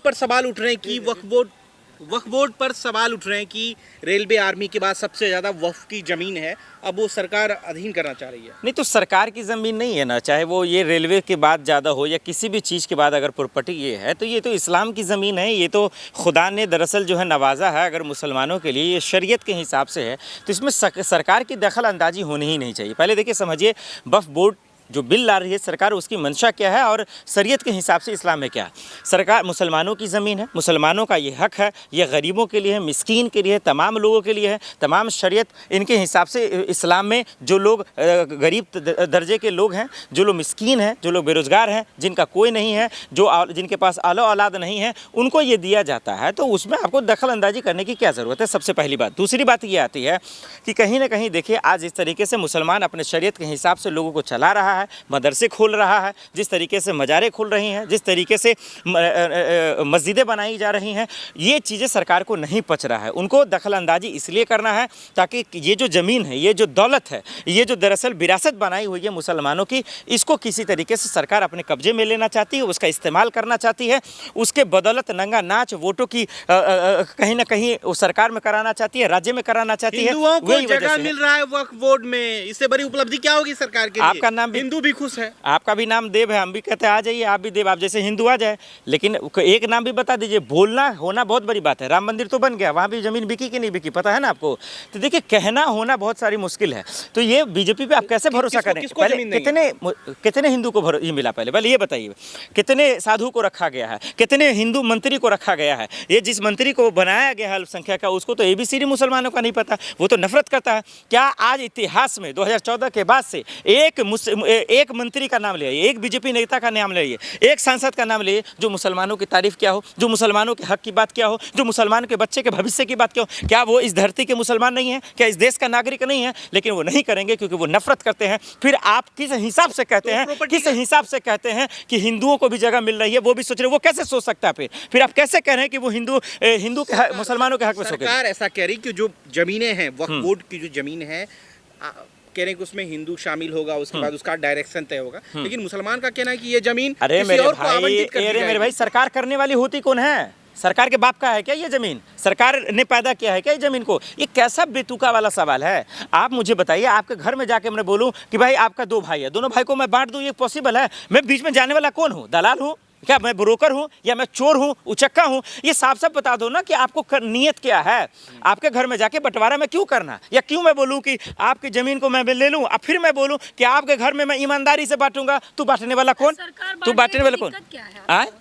पर सवाल उठ रहे हैं कि वक्फ बोर्ड पर सवाल उठ रहे हैं कि रेलवे आर्मी के बाद सबसे ज़्यादा वक्फ की ज़मीन है, अब वो सरकार अधीन करना चाह रही है। नहीं तो सरकार की ज़मीन नहीं है ना, चाहे वो ये रेलवे के बाद ज़्यादा हो या किसी भी चीज़ के बाद अगर प्रॉपर्टी ये है तो ये तो इस्लाम की ज़मीन है। ये तो खुदा ने दरअसल जो है नवाजा है अगर मुसलमानों के लिए, ये शरीयत के हिसाब से है, तो इसमें सरकार की दखल अंदाजी होनी ही नहीं चाहिए। पहले देखिए समझिए, वक्फ बोर्ड जो बिल ला रही है सरकार, उसकी मंशा क्या है और शरीयत के हिसाब से इस्लाम में क्या है। सरकार मुसलमानों की ज़मीन है, मुसलमानों का ये हक है, ये गरीबों के लिए है, मिस्कीन के लिए है, तमाम लोगों के लिए है। तमाम शरीयत इनके हिसाब से इस्लाम में जो लोग गरीब दर्जे के लोग हैं, जो लोग मिस्कीन हैं, जो लोग बेरोज़गार हैं, जिनका कोई नहीं है, जिनके पास आलो औलाद नहीं है, उनको ये दिया जाता है। तो उसमें आपको दखल अंदाजी करने की क्या ज़रूरत है, सबसे पहली बात। दूसरी बात ये आती है कि कहीं ना कहीं देखिए आज इस तरीके से मुसलमान अपने शरीयत के हिसाब से लोगों को चला रहा है, मदरसे खोल रहा है, जिस तरीके से मजारे खोल रही हैं, जिस तरीके से मस्जिदें बनाई जा रही हैं, ये चीज़ें सरकार को नहीं पच रहा है। उनको दखल अंदाजी इसलिए करना है ताकि ये जो ज़मीन है, ये जो दौलत है, ये जो दरअसल विरासत बनाई हुई है मुसलमानों की, इसको किसी तरीके से सरकार अपने कब्जे में लेना चाहती है, उसका इस्तेमाल करना चाहती है। उसके बदौलत नंगा नाच वोटों की कहीं ना कहीं सरकार में कराना चाहती है, राज्य में कराना चाहती है। हिंदुओं को जगह मिल रहा है वक्फ बोर्ड में, इससे बड़ी उपलब्धि क्या होगी सरकार के लिए? आपका नाम हिंदू भी खुश है, आपका भी नाम देव है, हम भी कहते हैं आ जाइए, आप भी देव, आप जैसे हिंदू आ जाए, लेकिन एक नाम भी बता दीजिए। बोलना होना बहुत बड़ी बात है। राम मंदिर तो बन गया, वहाँ भी ज़मीन बिकी कि नहीं बिकी पता है ना आपको। तो देखिए कहना होना बहुत सारी मुश्किल है। तो ये बीजेपी पे आप कैसे भरोसा करें? पहले कितने हिंदू को ये मिला? पहले ये बताइए, कितने साधु को रखा गया है, कितने हिंदू मंत्री को रखा गया है? ये जिस मंत्री को बनाया गया है अल्पसंख्यक का, उसको तो ABCD मुसलमानों का नहीं पता, वो तो नफरत करता है। क्या आज इतिहास में 2014 के बाद से एक मंत्री का नाम ले आइए, एक बीजेपी नेता का नाम ले आइए, एक सांसद का नाम ले, जो मुसलमानों की तारीफ क्या हो, जो मुसलमानों के हक की बात क्या हो, जो मुसलमानों के बच्चे के भविष्य की बात क्या हो? क्या वो इस धरती के मुसलमान नहीं है? क्या इस देश का नागरिक नहीं है? लेकिन वो नहीं करेंगे क्योंकि वो नफरत करते हैं। फिर आप किस हिसाब से कहते हैं, किस हिसाब से कहते हैं कि हिंदुओं को भी जगह मिल रही है, वो भी सोच रहे, वो कैसे सोच सकता है? फिर आप कैसे कह रहे हैं कि वो हिंदू के मुसलमानों के हक में सोचे? सरकार ऐसा कह रही कि जो जमीनें हैं, वक्फ बोर्ड की जो जमीन है, कह रहे हैं कि उसमें हिंदू शामिल होगा, उसके बाद उसका डायरेक्शन तय होगा। लेकिन मुसलमान का कहना है कि ये जमीन मेरे भाई सरकार करने वाली होती कौन है? सरकार के बाप का है क्या ये ज़मीन? सरकार ने पैदा किया है क्या ये ज़मीन को? ये कैसा बेतुका वाला सवाल है? आप मुझे बताइए, आपके घर में जाके मैं बोलूं कि भाई आपका 2 भाई है, दोनों भाई को मैं बांट दूं, ये पॉसिबल है? मैं बीच में जाने वाला कौन हूँ? दलाल हूँ क्या? मैं ब्रोकर हूँ या मैं चोर हूँ, उचक्का हूँ? ये साफ साफ बता दो ना कि आपको नीयत क्या है। आपके घर में जाके बंटवारा में क्यों करना? या क्यों मैं बोलूँ कि आपकी ज़मीन को मैं ले लूँ, अब फिर मैं बोलूँ कि आपके घर में मैं ईमानदारी से बांटूंगा? तू बांटने वाला कौन? तू बांटने वाला कौन?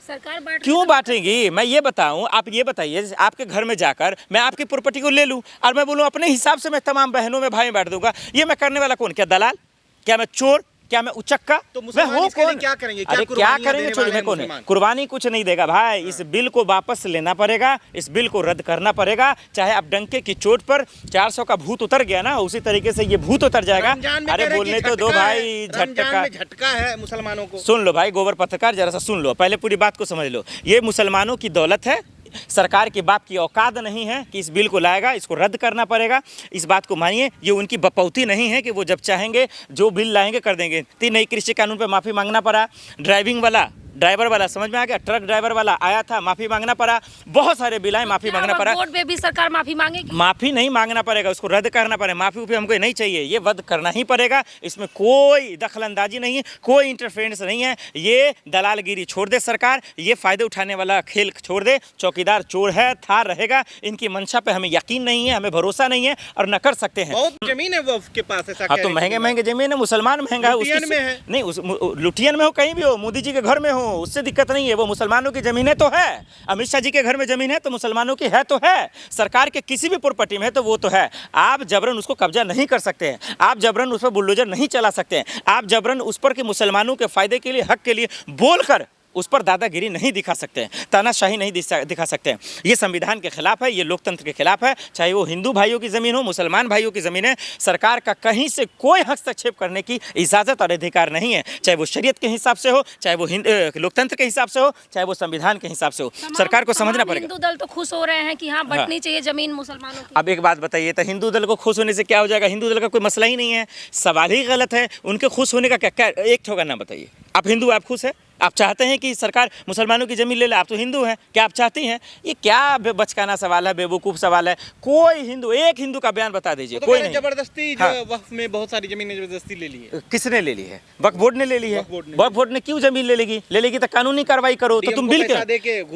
सरकार क्यों बांटेगी? मैं ये बताऊँ, आप ये बताइए, आपके घर में जाकर मैं आपकी प्रॉपर्टी को ले लूँ और मैं बोलूँ अपने हिसाब से मैं तमाम बहनों में भाई बांट दूंगा, ये मैं करने वाला कौन? क्या दलाल? क्या मैं चोर? क्या मैं उचक्का? तो मैं हूँ कौन? क्या करेंगे? अरे क्या करेंगे? छोड़िए, मैं कौन है? कुर्बानी कुछ नहीं देगा भाई। इस बिल को वापस लेना पड़ेगा, इस बिल को रद्द करना पड़ेगा। चाहे आप डंके की चोट पर 400 का भूत उतर गया ना, उसी तरीके से ये भूत उतर जाएगा। अरे बोलने तो दो भाई, झटका है मुसलमानों को। सुन लो भाई गोबर पत्रकार, जरा सा सुन लो, पहले पूरी बात को समझ लो। ये मुसलमानों की दौलत है, सरकार के बाप की औकात नहीं है कि इस बिल को लाएगा, इसको रद्द करना पड़ेगा। इस बात को मानिए, ये उनकी बपौती नहीं है कि वो जब चाहेंगे जो बिल लाएंगे कर देंगे। 3 नई कृषि कानून पे माफ़ी मांगना पड़ा, ड्राइवर वाला समझ में आ गया, ट्रक ड्राइवर वाला आया था, माफी मांगना पड़ा, बहुत सारे बिल आए, माफी मांगना पड़ा। बोर्ड पे भी सरकार माफी मांगेगी? माफी नहीं मांगना पड़ेगा, उसको रद्द करना पड़ेगा। माफी उफी हमको नहीं चाहिए, ये रद्द करना ही पड़ेगा। इसमें कोई दखलंदाजी नहीं है, कोई इंटरफेरेंस नहीं है। ये दलालगिरी छोड़ दे सरकार, ये फायदे उठाने वाला खेल छोड़ दे। चौकीदार चोर है, था, रहेगा। इनकी मंशा पे हमें यकीन नहीं है, हमें भरोसा नहीं है और न कर सकते हैं। बहुत जमीन है वो के पास, ऐसा हाँ तो महंगे जमीन है, मुसलमान महंगा है, नहीं लुटियन में हो, कहीं भी हो, मोदी जी के घर में हो, उससे दिक्कत नहीं है। वो मुसलमानों की जमीन है तो है, अमित शाह जी के घर में जमीन है तो मुसलमानों की है तो है, सरकार के किसी भी प्रॉपर्टी में है तो वो तो है। आप जबरन उसको कब्जा नहीं कर सकते हैं, आप जबरन उस पर बुलडोजर नहीं चला सकते हैं, आप जबरन उस पर कि मुसलमानों के फायदे के लिए, हक के लिए बोलकर उस पर दादागिरी नहीं दिखा सकते हैं, तानाशाही नहीं दिखा सकते हैं। ये संविधान के खिलाफ है, ये लोकतंत्र के खिलाफ है। चाहे वो हिंदू भाइयों की ज़मीन हो, मुसलमान भाइयों की ज़मीन है, सरकार का कहीं से कोई हस्तक्षेप करने की इजाज़त और अधिकार नहीं है। चाहे वो शरीयत के हिसाब से हो, चाहे वो लोकतंत्र के हिसाब से हो, चाहे वो संविधान के हिसाब से हो, सरकार को समझना पड़ेगा। हिंदू दल तो खुश हो रहे हैं कि हाँ बंटनी चाहिए जमीन मुसलमानों की। अब एक बात बताइए, तो हिंदू दल को खुश होने से क्या हो जाएगा? हिंदू दल का कोई मसला ही नहीं है, सवाल ही गलत है। उनके खुश होने का क्या एक ठोका ना बताइए। आप हिंदू, आप खुश है? आप चाहते हैं कि सरकार मुसलमानों की ज़मीन ले ले? आप तो हिंदू हैं, क्या आप चाहती हैं? ये क्या बचकाना सवाल है, बेवकूफ़ सवाल है। कोई हिंदू, एक हिंदू का बयान बता दीजिए, कोई नहीं। जबरदस्ती हाँ। वक्फ में बहुत सारी जमीनें जबरदस्ती ले ली है। किसने ले ली है? वक्फ बोर्ड ने ले ली है। वक्फ बोर्ड ने क्यों जमीन ले लेगी? तो कानूनी कार्रवाई करो, तो तुम बिल के।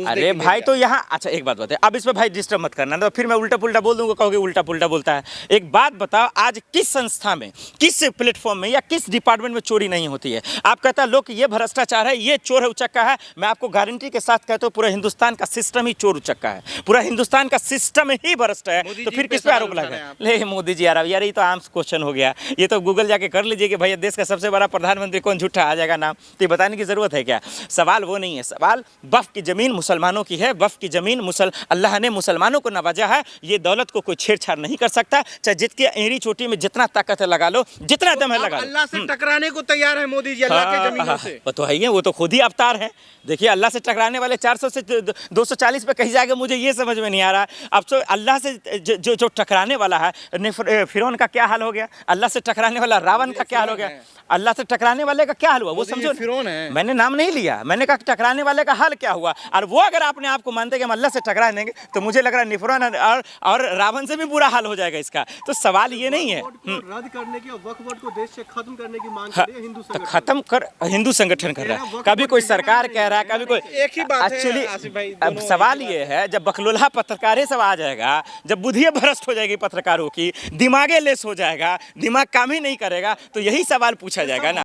अरे भाई, तो यहाँ अच्छा एक बात बताए, अब इसमें भाई डिस्टर्ब मत करना, तो फिर मैं उल्टा पुल्टा बोल दूंगा, कहोगे उल्टा पुल्टा बोलता है। एक बात बताओ, आज किस संस्था में, किस प्लेटफॉर्म में या किस डिपार्टमेंट में चोरी नहीं होती है? आप कहता है लोग ये भ्रष्टाचार है, ये चोर है, उचक्का है। मैं आपको गारंटी के साथ कहता हूँ, पूरा हिंदुस्तान का सिस्टम ही चोर उचक्का है, पूरा हिंदुस्तान का सिस्टम ही भ्रष्ट है। तो फिर किस पे आरोप लगा? ले मोदी जी यार, ये तो आम क्वेश्चन हो गया। ये तो गूगल जाके कर लीजिए कि भैया देश का सबसे बड़ा प्रधानमंत्री कौन, झूठा आ जाएगा नाम। तो ये बताने की जरूरत है क्या? सवाल वो नहीं है। सवाल वक्फ की जमीन मुसलमानों की है। वक्फ की जमीन अल्लाह ने मुसलमानों को नवाजा है। ये दौलत को कोई छेड़छाड़ नहीं कर सकता, चाहे जितनी एड़ी चोटी में जितना ताकत है लगा लो, जितना दम है लगा लो। अल्लाह से टकराने को तैयार है मोदी जी, अल्लाह के जमीनों से। वो तो है ही, वो तो खुद ही अवतार है। देखिए, अल्लाह से टकराने वाले 400 से 240 पे कहीं जाएगा, मुझे ये समझ में नहीं आ रहा। अब तो अल्लाह से जो टकराने वाला है, फिरौन का क्या हाल हो गया? अल्लाह से टकराने वाला रावण का क्या हाल हो गया? अल्लाह से टकराने वाले का क्या हाल हुआ वो समझो। फिरौन है, मैंने नाम नहीं लिया, मैंने कहा टकराने वाले का हाल क्या हुआ। और वो अगर आपने आपको मानते कि हम अल्लाह से टकरा देंगे, तो मुझे लग रहा है फिरौन और रावण से भी बुरा हाल हो जाएगा इसका। तो सवाल ये नहीं है रद्द करने की, वक्फ बोर्ड को देश से खत्म करने की मांग कर रही है हिंदू संगठन। खत्म कर, हिंदू संगठन कर रहा है। कभी कोई सरकार कह रहा है, कभी कोई। एक ही बात है एक्चुअली आसिफ भाई, अब सवाल ये है, जब बकलोला पत्रकारें सब आ जाएगा, जब बुद्धि भ्रष्ट हो जाएगी पत्रकारों की, दिमागे लेस हो जाएगा, दिमाग काम ही नहीं करेगा, तो यही सवाल पूछा जाएगा ना।